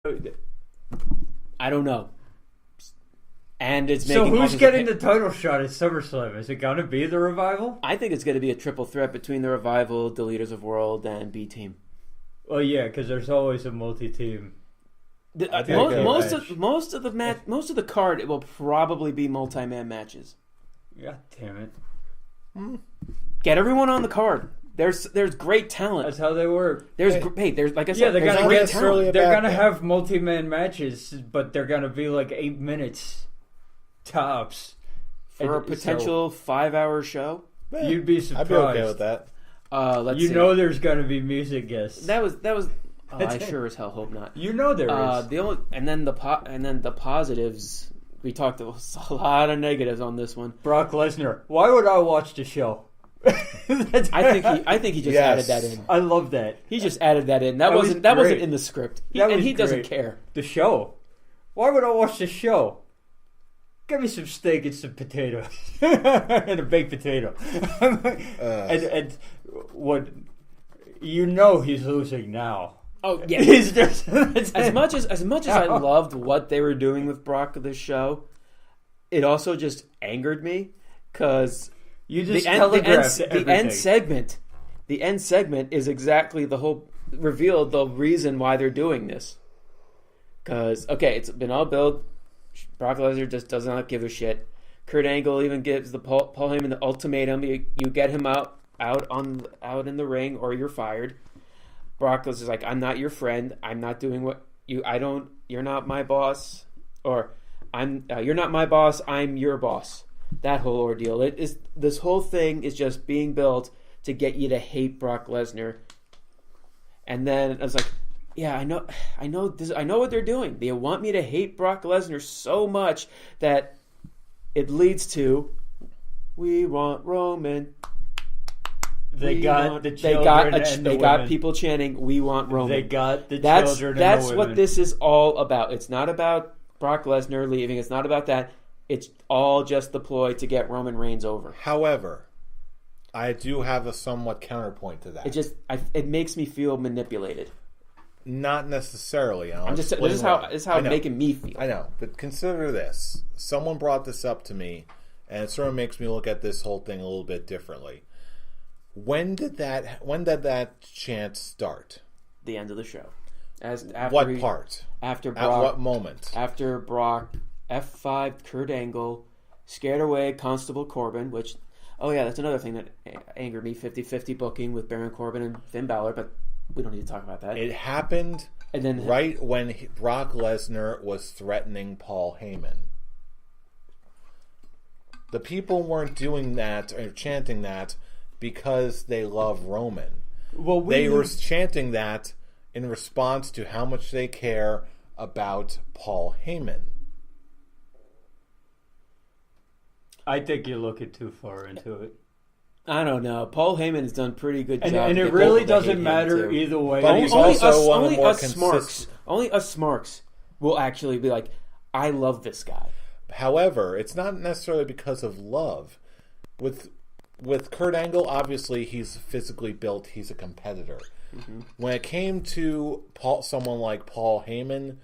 I don't know. And it's so making who's getting the title shot at SummerSlam? Is it going to be the Revival? I think it's going to be a triple threat between the Revival, the Leaders of World, and B Team. Well, yeah, because there's always a multi-team. Most of the card, it will probably be multi-man matches. God damn it! Get everyone on the card. There's great talent. That's how they work. There's like I said, they're gonna great talent. They're gonna have multi-man matches, but they're gonna be like 8 minutes tops for a potential 5-hour show. You'd be surprised. I'd be okay with that. Let's see. There's gonna be music guests. That was. I sure as hell hope not. There is. The positives. We talked a lot of negatives on this one. Brock Lesnar. Why would I watch the show? I think he just added that in. I love that. He just added that in. That wasn't in the script. He doesn't care. The show. Why would I watch the show? Give me some steak and some potatoes and a baked potato. and what he's losing now. Oh yeah. as much as I loved what they were doing with Brock this show, it also just angered me because you just the end segment is exactly the whole revealed the reason why they're doing this. Because it's been all built. Brock Lesnar just does not give a shit. Kurt Angle even gives the Paul Heyman the ultimatum: you get him out in the ring, or you're fired. Brock Lesnar's like, I'm not your friend. I'm not doing what you. I don't. You're not my boss, or you're not my boss. I'm your boss. That whole ordeal. This whole thing is just being built to get you to hate Brock Lesnar. And then I was like, yeah, I know this. I know what they're doing. They want me to hate Brock Lesnar so much that it leads to, we want Roman. They got people chanting, "We want Roman." They got the children. That's what this is all about. It's not about Brock Lesnar leaving. It's not about that. It's all just the ploy to get Roman Reigns over. However, I do have a somewhat counterpoint to that. It makes me feel manipulated. Not necessarily. This is how it's making me feel. I know, but consider this. Someone brought this up to me, and it sort of makes me look at this whole thing a little bit differently. When did that chant start? The end of the show. What part? After Brock. At what moment? After Brock F5 Kurt Angle scared away Constable Corbin, which, that's another thing that angered me. 50-50 booking with Baron Corbin and Finn Balor, but we don't need to talk about that. It happened right when Brock Lesnar was threatening Paul Heyman. The people weren't doing that or chanting that because they love Roman. Well, they were chanting that in response to how much they care about Paul Heyman. I think you're looking too far into it. I don't know. Paul Heyman has done a pretty good job. And it really doesn't matter either way. But he's also one of the more consistent. Only us smarks will actually be like, I love this guy. However, it's not necessarily because of love. With Kurt Angle, obviously he's physically built. He's a competitor. Mm-hmm. When it came to someone like Paul Heyman,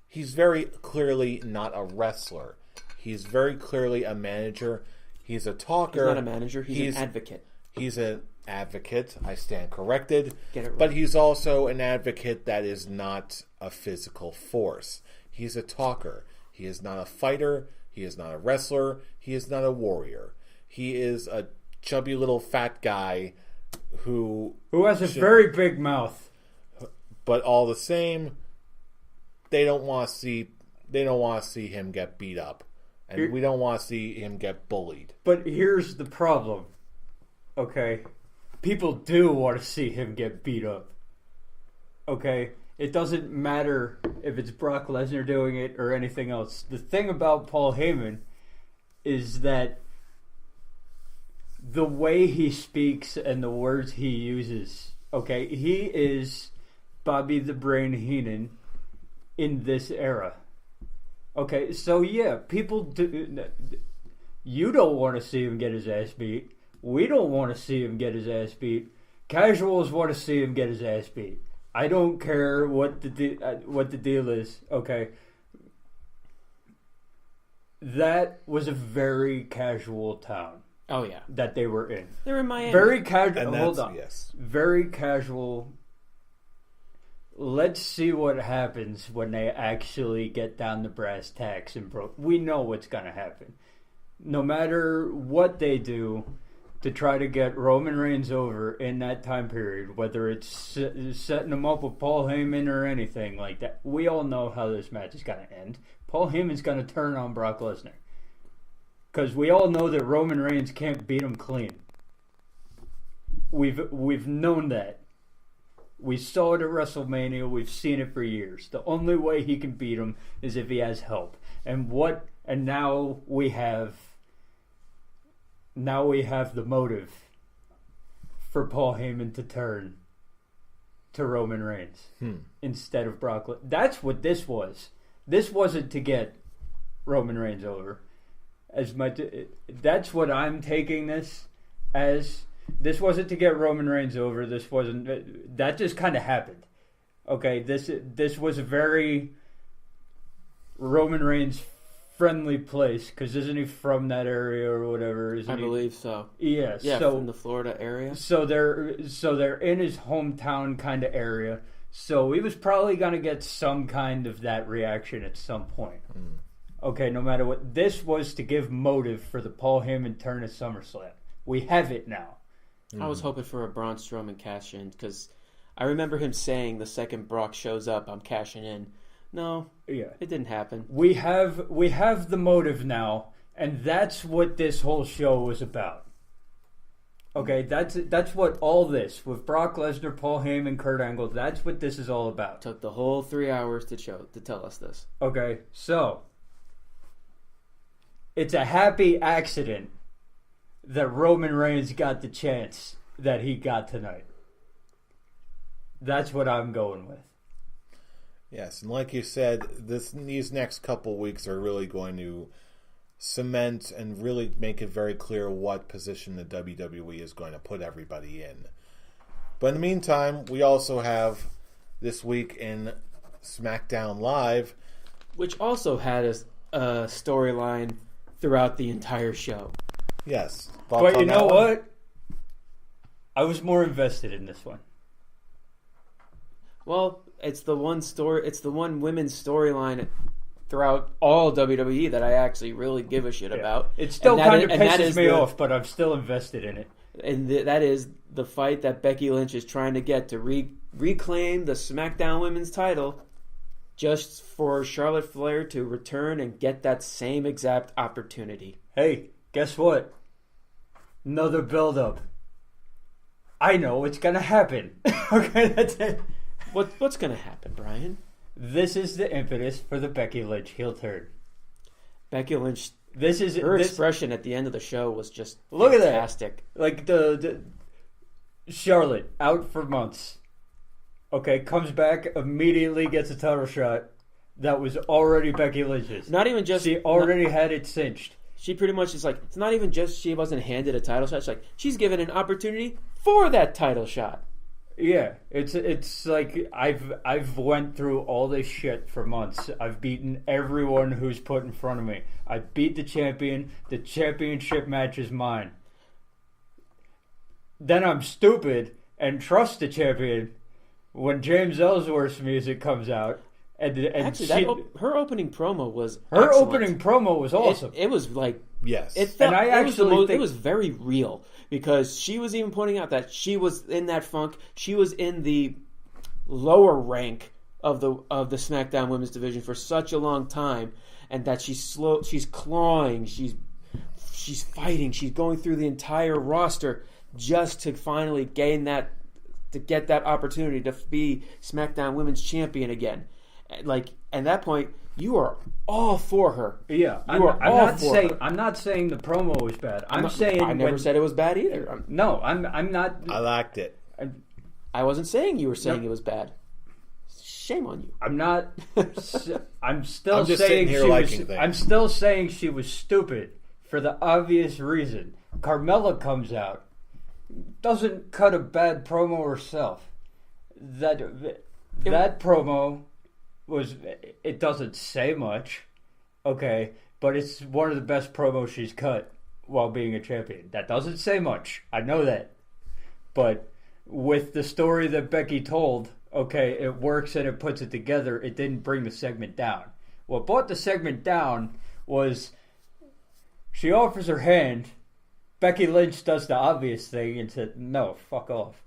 he's very clearly not a wrestler. He's very clearly a manager. He's a talker. He's not a manager. He's an advocate. He's an advocate. I stand corrected. Get it right. But he's also an advocate that is not a physical force. He's a talker. He is not a fighter. He is not a wrestler. He is not a warrior. He is a chubby little fat guy who has a very big mouth. But all the same, they don't want to see him get beat up. And we don't want to see him get bullied. But here's the problem. Okay? People do want to see him get beat up. Okay? It doesn't matter if it's Brock Lesnar doing it or anything else. The thing about Paul Heyman is that the way he speaks and the words he uses, okay, he is Bobby the Brain Heenan in this era. Okay, so yeah, people do. You don't want to see him get his ass beat. We don't want to see him get his ass beat. Casuals want to see him get his ass beat. I don't care what the deal is. Okay, that was a very casual town. Oh yeah, that they were in. They're in Miami. Very casual. And Hold on. Yes. Very casual. Let's see what happens when they actually get down to brass tacks and broke. We know what's going to happen. No matter what they do to try to get Roman Reigns over in that time period, whether it's setting him up with Paul Heyman or anything like that, we all know how this match is going to end. Paul Heyman's going to turn on Brock Lesnar. Because we all know that Roman Reigns can't beat him clean. We've known that. We saw it at WrestleMania. We've seen it for years. The only way he can beat him is if he has help. And now we have the motive for Paul Heyman to turn to Roman Reigns instead of Brock Lesnar. That's what this was. This wasn't to get Roman Reigns over. That's what I'm taking this as. This wasn't to get Roman Reigns over. This wasn't. That just kind of happened. Okay, this was a very Roman Reigns friendly place because isn't he from that area or whatever? I believe so. Yeah. Yeah, so, from the Florida area. So they're in his hometown kind of area. So he was probably gonna get some kind of that reaction at some point. Okay, no matter what. This was to give motive for the Paul Heyman turn at SummerSlam. We have it now. I was hoping for a Braun Strowman cash in because I remember him saying the second Brock shows up, I'm cashing in. No, it didn't happen. We have the motive now, and that's what this whole show was about. Okay, that's what all this with Brock Lesnar, Paul Heyman, Kurt Angle. That's what this is all about. Took the whole 3 hours to tell us this. Okay, so it's a happy accident that Roman Reigns got the chance that he got tonight. That's what I'm going with. Yes, and like you said, these next couple weeks are really going to cement and really make it very clear what position the WWE is going to put everybody in. But in the meantime, we also have this week in SmackDown Live, which also had a storyline throughout the entire show. Yes. But you know what? I was more invested in this one. Well, it's the one women's storyline throughout all WWE that I actually really give a shit about. It still kind of pisses me off, but I'm still invested in it. And that is the fight that Becky Lynch is trying to get to reclaim the SmackDown Women's title just for Charlotte Flair to return and get that same exact opportunity. Hey, guess what? Another build-up. I know what's going to happen. Okay, that's it. What's going to happen, Brian? This is the impetus for the Becky Lynch heel turn. Becky Lynch, her expression at the end of the show was just look fantastic. At that. Like the Charlotte out for months. Okay, comes back, immediately gets a title shot that was already Becky Lynch's. Not even just she already had it cinched. She pretty much is like, it's not even just she wasn't handed a title shot. It's like she's given an opportunity for that title shot. Yeah, it's like I've went through all this shit for months. I've beaten everyone who's put in front of me. I beat the champion. The championship match is mine. Then I'm stupid and trust the champion when James Ellsworth's music comes out. And actually, her opening promo was awesome. It was like, yes, it felt, and I actually think it was very real because she was even pointing out that she was in that funk. She was in the lower rank of the SmackDown Women's division for such a long time, and that she's clawing, she's fighting, she's going through the entire roster just to finally get that opportunity to be SmackDown Women's Champion again. Like at that point, you are all for her. Yeah, I'm not saying the promo was bad. I never said it was bad either. I'm not. I liked it. I wasn't saying you were saying it was bad. Shame on you. I'm not. I'm still I'm just saying sitting here she liking was. things. I'm still saying she was stupid for the obvious reason. Carmella comes out, doesn't cut a bad promo herself. That promo was... It doesn't say much, okay, but it's one of the best promos she's cut while being a champion. That doesn't say much. I know that. But with the story that Becky told, okay, it works and it puts it together. It didn't bring the segment down. What brought the segment down was she offers her hand. Becky Lynch does the obvious thing and said, no, fuck off.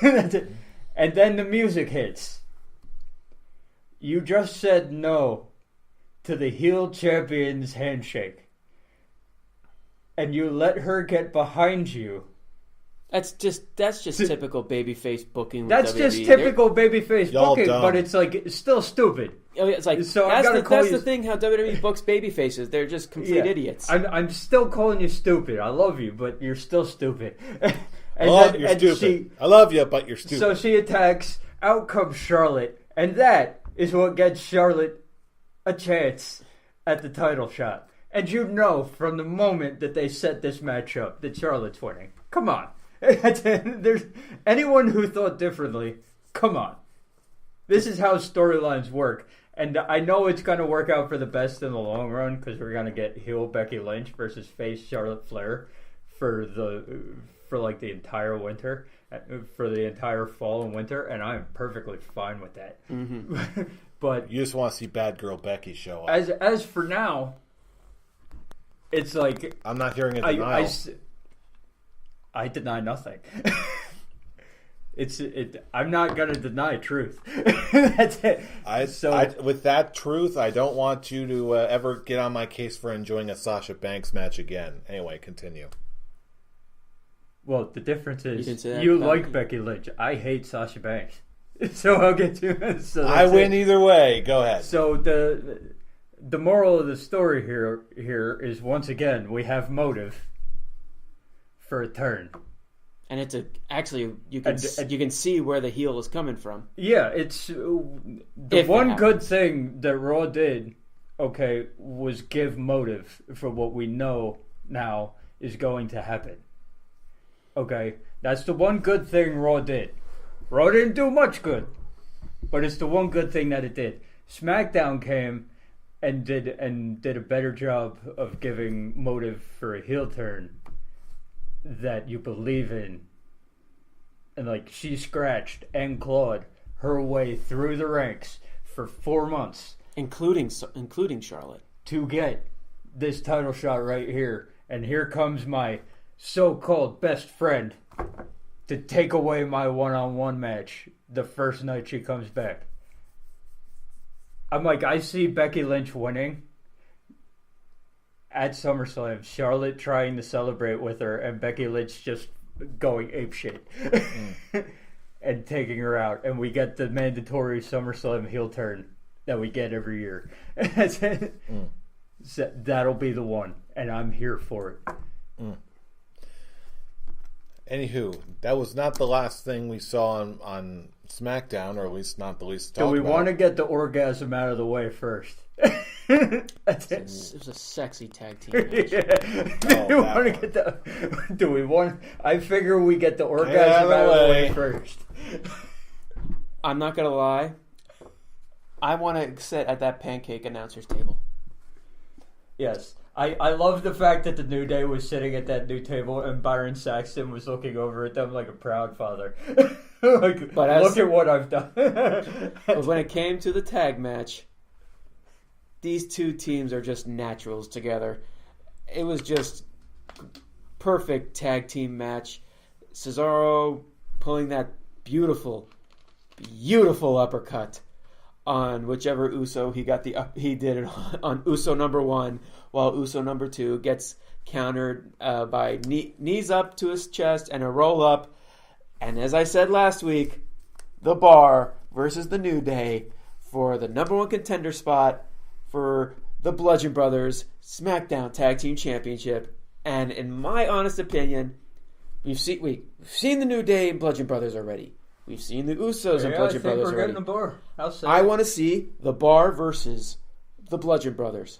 That's it. And then the music hits. You just said no to the heel champion's handshake. And you let her get behind you. That's just typical babyface booking. With That's WWE. just typical babyface Y'all booking, dumb. but it's like it's still stupid. It's like So that's you... the thing. How WWE books babyfaces, they're just complete idiots. I'm still calling you stupid. I love you, but you're still stupid. You're stupid. I love you, but you're stupid. So she attacks. Out comes Charlotte, and that is what gets Charlotte a chance at the title shot. And you know from the moment that they set this match up that Charlotte's winning. Come on. There's anyone who thought differently. Come on. This is how storylines work. And I know it's going to work out for the best in the long run because we're going to get heel Becky Lynch versus face Charlotte Flair for like the entire winter, for the entire fall and winter, and I'm perfectly fine with that. Mm-hmm. But you just want to see Bad Girl Becky show up. As for now, it's like I'm not hearing a denial. I deny nothing. I'm not going to deny truth. That's it. With that truth, I don't want you to ever get on my case for enjoying a Sasha Banks match again. Anyway, continue. Well, the difference is you like Becky Lynch. I hate Sasha Banks. So I'll get to it. So I win either way. Go ahead. So the moral of the story here is, once again, we have motive for a turn. And it's you can see where the heel is coming from. Yeah, it's the one good thing that Raw did, okay, was give motive for what we know now is going to happen. Okay, that's the one good thing Raw did. Raw didn't do much good, but it's the one good thing that it did. SmackDown came and did a better job of giving motive for a heel turn that you believe in. And like, she scratched and clawed her way through the ranks for 4 months, including Charlotte, to get this title shot right here. And here comes my so-called best friend to take away my one-on-one match the first night she comes back. I'm like, I see Becky Lynch winning at SummerSlam, Charlotte trying to celebrate with her, and Becky Lynch just going apeshit and taking her out, and we get the mandatory SummerSlam heel turn that we get every year. So that'll be the one, and I'm here for it. Anywho, that was not the last thing we saw on SmackDown, or at least not the least to talk about. Do we want to get the orgasm out of the way first? It was a sexy tag team match. Do we want? I figure we get the orgasm out of the way first. I'm not gonna lie. I want to sit at that pancake announcer's table. Yes. I love the fact that the New Day was sitting at that new table and Byron Saxton was looking over at them like a proud father. Like, look at what I've done. But when it came to the tag match, these two teams are just naturals together. It was just perfect tag team match. Cesaro pulling that beautiful, beautiful uppercut on whichever Uso he did it on Uso number 1, while Uso number 2 gets countered by knees up to his chest and a roll up. And as I said last week, the Bar versus the New Day for the number 1 contender spot for the Bludgeon Brothers SmackDown Tag Team Championship. And in my honest opinion, we've seen the New Day and Bludgeon Brothers already. We've seen the Usos and Bludgeon Brothers we're already. Getting the Bar. I want to see the Bar versus the Bludgeon Brothers.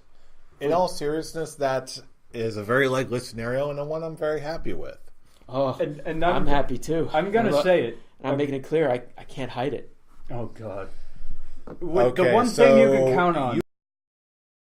In all seriousness, that is a very likely scenario and one I'm very happy with. Oh, and I'm happy too. I'm going to say it. And I'm making it clear I can't hide it. Oh God. Okay, The one thing you can count on.